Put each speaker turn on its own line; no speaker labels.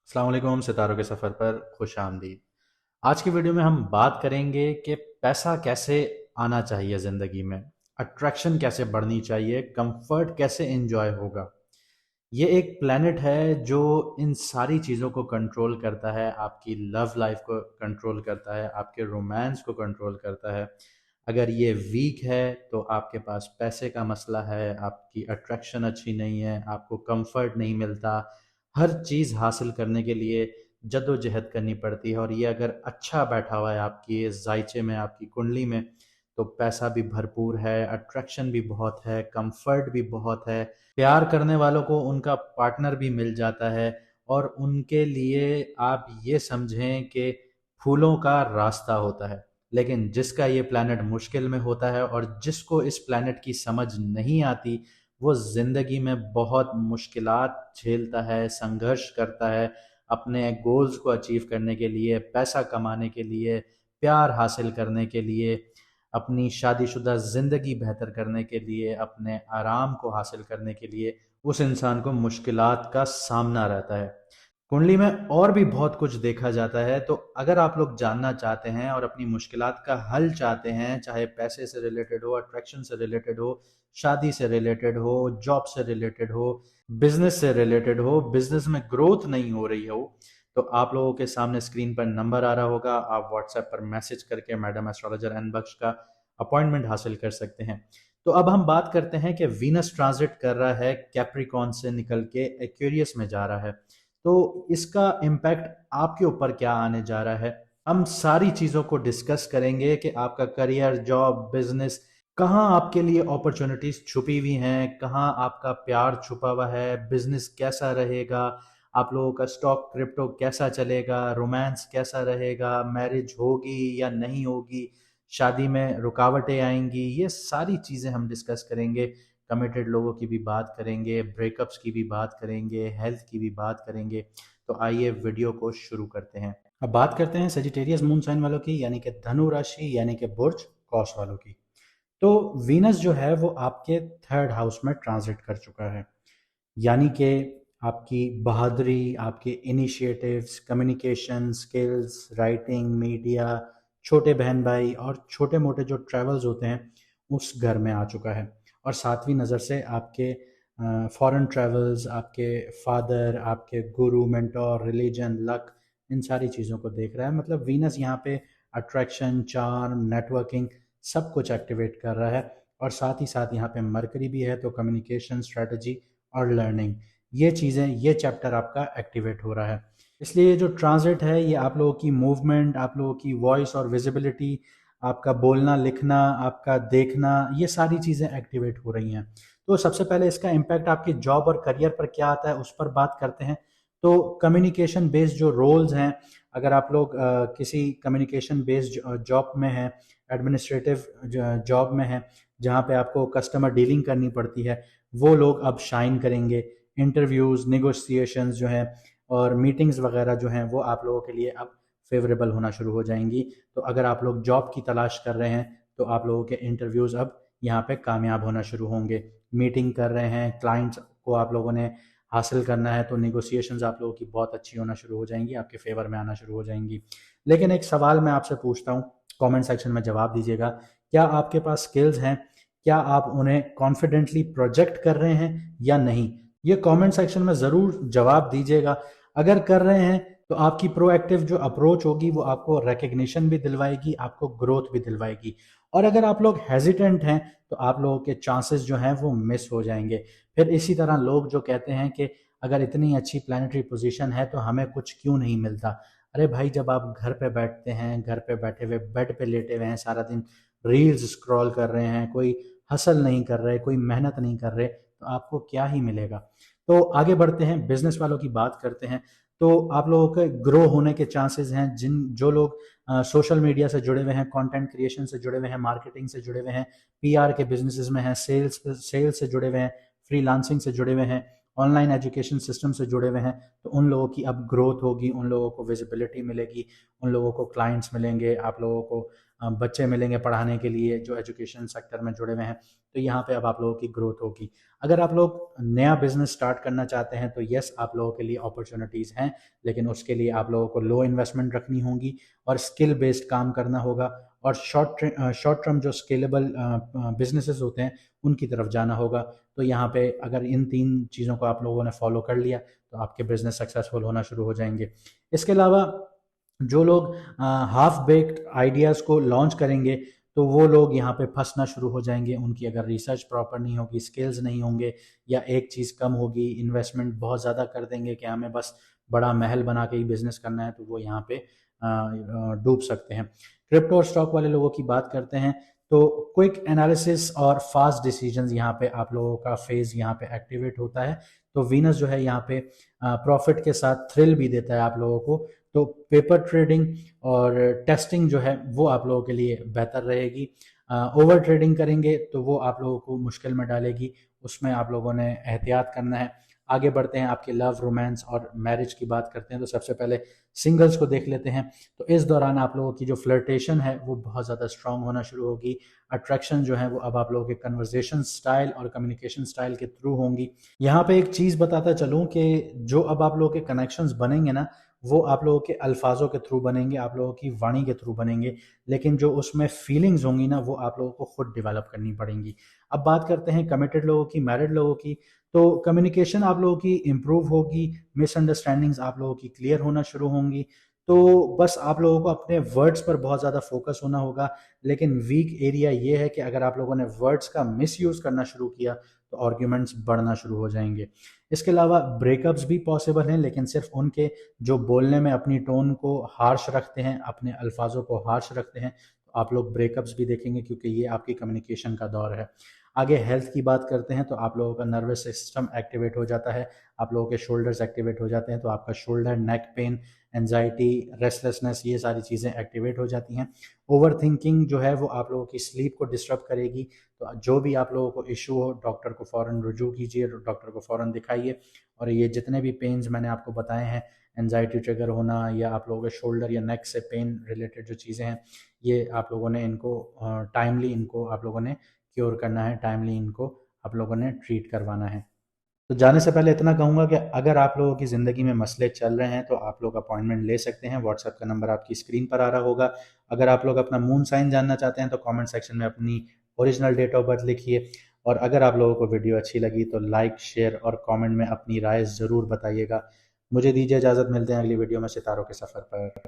अस्सलाम वालेकुम। सितारों के सफ़र पर खुश आमदीद। आज की वीडियो में हम बात करेंगे कि पैसा कैसे आना चाहिए ज़िंदगी में, अट्रैक्शन कैसे बढ़नी चाहिए, कंफर्ट कैसे एंजॉय होगा। ये एक प्लेनेट है जो इन सारी चीज़ों को कंट्रोल करता है, आपकी लव लाइफ को कंट्रोल करता है, आपके रोमांस को कंट्रोल करता है। अगर ये वीक है तो आपके पास पैसे का मसला है, आपकी अट्रैक्शन अच्छी नहीं है, आपको कंफर्ट नहीं मिलता, हर चीज़ हासिल करने के लिए जद्दोजहद करनी पड़ती है। और ये अगर अच्छा बैठा हुआ है आपकी जायचे में, आपकी कुंडली में, तो पैसा भी भरपूर है, अट्रैक्शन भी बहुत है, कंफर्ट भी बहुत है, प्यार करने वालों को उनका पार्टनर भी मिल जाता है। और उनके लिए आप ये समझें कि फूलों का रास्ता होता है। लेकिन जिसका ये प्लैनेट मुश्किल में होता है और जिसको इस प्लैनेट की समझ नहीं आती, वो ज़िंदगी में बहुत मुश्किलात झेलता है, संघर्ष करता है अपने गोल्स को अचीव करने के लिए, पैसा कमाने के लिए, प्यार हासिल करने के लिए, अपनी शादीशुदा ज़िंदगी बेहतर करने के लिए, अपने आराम को हासिल करने के लिए उस इंसान को मुश्किलात का सामना रहता है। कुंडली में और भी बहुत कुछ देखा जाता है, तो अगर आप लोग जानना चाहते हैं और अपनी मुश्किलात का हल चाहते हैं, चाहे पैसे से रिलेटेड हो, अट्रैक्शन से रिलेटेड हो, शादी से रिलेटेड हो, जॉब से रिलेटेड हो, बिजनेस से रिलेटेड हो, बिजनेस में ग्रोथ नहीं हो रही हो, तो आप लोगों के सामने स्क्रीन पर नंबर आ रहा होगा, आप व्हाट्सएप पर मैसेज करके मैडम एस्ट्रोलॉजर एन बख्श का अपॉइंटमेंट हासिल कर सकते हैं। तो अब हम बात करते हैं कि वीनस ट्रांजिट कर रहा है कैप्रिकॉन से निकल के एक्वेरियस में जा रहा है, तो इसका इम्पैक्ट आपके ऊपर क्या आने जा रहा है। हम सारी चीज़ों को डिस्कस करेंगे कि आपका करियर, जॉब, बिजनेस, कहाँ आपके लिए अपॉर्चुनिटीज छुपी हुई हैं, कहाँ आपका प्यार छुपा हुआ है, बिजनेस कैसा रहेगा, आप लोगों का स्टॉक क्रिप्टो कैसा चलेगा, रोमांस कैसा रहेगा, मैरिज होगी या नहीं होगी, शादी में रुकावटें आएंगी, ये सारी चीज़ें हम डिस्कस करेंगे। कमिटेड लोगों की भी बात करेंगे, ब्रेकअप्स की भी बात करेंगे, हेल्थ की भी बात करेंगे। तो आइए वीडियो को शुरू करते हैं। अब बात करते हैं सेजिटेरियस मून साइन वालों की, यानी कि धनु राशि, यानी कि बुर्ज कौस वालों की। तो वीनस जो है वो आपके थर्ड हाउस में ट्रांजिट कर चुका है, यानी कि आपकी बहादुरी, आपके initiatives, communication skills, writing, media, छोटे बहन भाई और छोटे मोटे जो ट्रैवल्स होते हैं उस घर में आ चुका है। और सातवीं नज़र से आपके फॉरेन ट्रैवल्स, आपके फादर, आपके गुरु, मेंटोर, रिलीजन, लक, इन सारी चीज़ों को देख रहा है। मतलब वीनस यहाँ पे अट्रैक्शन, चार्म, नेटवर्किंग सब कुछ एक्टिवेट कर रहा है। और साथ ही साथ यहाँ पे मरकरी भी है, तो कम्युनिकेशन, स्ट्रेटजी और लर्निंग, ये चीज़ें, ये चैप्टर आपका एक्टिवेट हो रहा है। इसलिए जो ट्रांजिट है ये आप लोगों की मूवमेंट, आप लोगों की वॉइस और विजिबिलिटी, आपका बोलना, लिखना, आपका देखना, ये सारी चीज़ें एक्टिवेट हो रही हैं। तो सबसे पहले इसका इम्पैक्ट आपकी जॉब और करियर पर क्या आता है उस पर बात करते हैं। तो कम्युनिकेशन बेस्ड जो रोल्स हैं, अगर आप लोग किसी कम्युनिकेशन बेस्ड जॉब में हैं, एडमिनिस्ट्रेटिव जॉब में हैं, जहाँ पे आपको कस्टमर डीलिंग करनी पड़ती है, वो लोग अब शाइन करेंगे। इंटरव्यूज़, नेगोशिएशंस जो हैं और मीटिंग्स वगैरह जो हैं वो आप लोगों के लिए अब फेवरेबल होना शुरू हो जाएंगी। तो अगर आप लोग जॉब की तलाश कर रहे हैं तो आप लोगों के इंटरव्यूज़ अब यहाँ पे कामयाब होना शुरू होंगे। मीटिंग कर रहे हैं, क्लाइंट्स को आप लोगों ने हासिल करना है, तो नेगोशिएशंस आप लोगों की बहुत अच्छी होना शुरू हो जाएंगी, आपके फेवर में आना शुरू हो जाएंगी। लेकिन एक सवाल मैं आपसे पूछता हूँ, कमेंट सेक्शन में जवाब दीजिएगा। क्या आपके पास स्किल्स हैं? क्या आप उन्हें कॉन्फिडेंटली प्रोजेक्ट कर रहे हैं या नहीं? ये कमेंट सेक्शन में ज़रूर जवाब दीजिएगा। अगर कर रहे हैं तो आपकी प्रोएक्टिव जो अप्रोच होगी वो आपको रिकग्निशन भी दिलवाएगी, आपको ग्रोथ भी दिलवाएगी। और अगर आप लोग हेजिटेंट हैं तो आप लोगों के चांसेस जो हैं वो मिस हो जाएंगे। फिर इसी तरह लोग जो कहते हैं कि अगर इतनी अच्छी प्लानिटरी पोजीशन है तो हमें कुछ क्यों नहीं मिलता। अरे भाई, जब आप घर पे बैठते हैं, घर पे बैठे हुए बेड पे लेटे हुए हैं, सारा दिन रील्स स्क्रॉल कर रहे हैं, कोई हसल नहीं कर रहे, कोई मेहनत नहीं कर रहे, तो आपको क्या ही मिलेगा। तो आगे बढ़ते हैं, बिजनेस वालों की बात करते हैं। तो आप लोगों के ग्रो होने के चांसेस हैं। जो लोग सोशल मीडिया से जुड़े हुए हैं, कंटेंट क्रिएशन से जुड़े हुए हैं, मार्केटिंग से जुड़े हुए हैं, पीआर के बिजनेसेस में हैं, सेल्स से जुड़े हुए हैं, फ्रीलांसिंग से जुड़े हुए हैं, ऑनलाइन एजुकेशन सिस्टम से जुड़े हुए हैं, तो उन लोगों की अब ग्रोथ होगी, उन लोगों को विजिबिलिटी मिलेगी, उन लोगों को क्लाइंट्स मिलेंगे, आप लोगों को बच्चे मिलेंगे पढ़ाने के लिए जो एजुकेशन सेक्टर में जुड़े हुए हैं, तो यहाँ पे अब आप लोगों की ग्रोथ होगी। अगर आप लोग नया बिजनेस स्टार्ट करना चाहते हैं तो यस, आप लोगों के लिए अपॉर्चुनिटीज़ हैं, लेकिन उसके लिए आप लोगों को लो इन्वेस्टमेंट रखनी होगी और स्किल बेस्ड काम करना होगा, और शॉर्ट टर्म जो स्केलेबल बिजनेसेस होते हैं उनकी तरफ जाना होगा। तो यहाँ पे अगर इन 3 चीज़ों को आप लोगों ने फॉलो कर लिया तो आपके बिजनेस सक्सेसफुल होना शुरू हो जाएंगे। इसके अलावा जो लोग हाफ बेक्ड आइडियाज़ को लॉन्च करेंगे तो वो लोग यहाँ पे फंसना शुरू हो जाएंगे। उनकी अगर रिसर्च प्रॉपर नहीं होगी, स्किल्स नहीं होंगे, या एक चीज़ कम होगी, इन्वेस्टमेंट बहुत ज़्यादा कर देंगे कि हमें बस बड़ा महल बना के ही बिजनेस करना है, तो वो यहाँ पे डूब सकते हैं। क्रिप्टो और स्टॉक वाले लोगों की बात करते हैं तो क्विक एनालिसिस और फास्ट डिसीजंस यहाँ पे आप लोगों का फेज यहाँ पे एक्टिवेट होता है। तो वीनस जो है यहाँ पे प्रॉफिट के साथ थ्रिल भी देता है आप लोगों को। तो पेपर ट्रेडिंग और टेस्टिंग जो है वो आप लोगों के लिए बेहतर रहेगी। ओवर ट्रेडिंग करेंगे तो वो आप लोगों को मुश्किल में डालेगी, उसमें आप लोगों ने एहतियात करना है। आगे बढ़ते हैं, आपके लव, रोमांस और मैरिज की बात करते हैं। तो सबसे पहले सिंगल्स को देख लेते हैं। तो इस दौरान आप लोगों की जो फ्लर्टेशन है वो बहुत ज़्यादा स्ट्रांग होना शुरू होगी। अट्रैक्शन जो है वो अब आप लोगों के कन्वर्जेशन स्टाइल और कम्युनिकेशन स्टाइल के थ्रू होंगी। यहाँ पे एक चीज़ बताता चलूँ कि जो अब आप लोगों के कनेक्शंस बनेंगे ना, वो आप लोगों के अल्फाजों के थ्रू बनेंगे, आप लोगों की वाणी के थ्रू बनेंगे, लेकिन जो उसमें फीलिंग्स होंगी ना वो आप लोगों को खुद डेवलप करनी पड़ेंगी। अब बात करते हैं कमिटेड लोगों की, मैरिड लोगों की। तो कम्युनिकेशन आप लोगों की इम्प्रूव होगी, मिसअंडरस्टैंडिंग्स आप लोगों की क्लियर होना शुरू होंगी। तो बस आप लोगों को अपने वर्ड्स पर बहुत ज़्यादा फोकस होना होगा। लेकिन वीक एरिया ये है कि अगर आप लोगों ने वर्ड्स का मिसयूज़ करना शुरू किया तो आर्ग्यूमेंट्स बढ़ना शुरू हो जाएंगे। इसके अलावा ब्रेकअप्स भी पॉसिबल हैं, लेकिन सिर्फ उनके जो बोलने में अपनी टोन को हार्श रखते हैं, अपने अल्फाजों को हार्श रखते हैं, तो आप लोग ब्रेकअप्स भी देखेंगे, क्योंकि ये आपकी कम्युनिकेशन का दौर है। आगे हेल्थ की बात करते हैं तो आप लोगों का नर्वस सिस्टम एक्टिवेट हो जाता है, आप लोगों के शोल्डर्स एक्टिवेट हो जाते हैं, तो आपका shoulder, neck pain, anxiety, restlessness, ये सारी चीज़ें एक्टिवेट हो जाती हैं। ओवर थिंकिंग जो है वो आप लोगों की स्लीप को डिस्टर्ब करेगी। तो जो भी आप लोगों को इशू हो, डॉक्टर को फ़ौरन रुजू कीजिए, डॉक्टर को फ़ौरन दिखाइए। और ये जितने भी पेन्स मैंने आपको बताए हैं, एंजाइटी ट्रिगर होना या आप लोगों के शोल्डर या नेक से पेन रिलेटेड जो चीज़ें हैं, ये आप लोगों ने इनको टाइमली इनको आप लोगों ने क्योर करना है, टाइमली इनको आप लोगों ने ट्रीट करवाना है। तो जाने से पहले इतना कहूँगा कि अगर आप लोगों की ज़िंदगी में मसले चल रहे हैं तो आप लोग अपॉइंटमेंट ले सकते हैं। व्हाट्सएप का नंबर आपकी स्क्रीन पर आ रहा होगा। अगर आप लोग अपना मून साइन जानना चाहते हैं तो कमेंट सेक्शन में अपनी ओरिजिनल डेट ऑफ बर्थ लिखिए। और अगर आप लोगों को वीडियो अच्छी लगी तो लाइक, शेयर और कमेंट में अपनी राय ज़रूर बताइएगा। मुझे दीजिए इजाज़त, मिलते हैं अगली वीडियो में सितारों के सफ़र पर।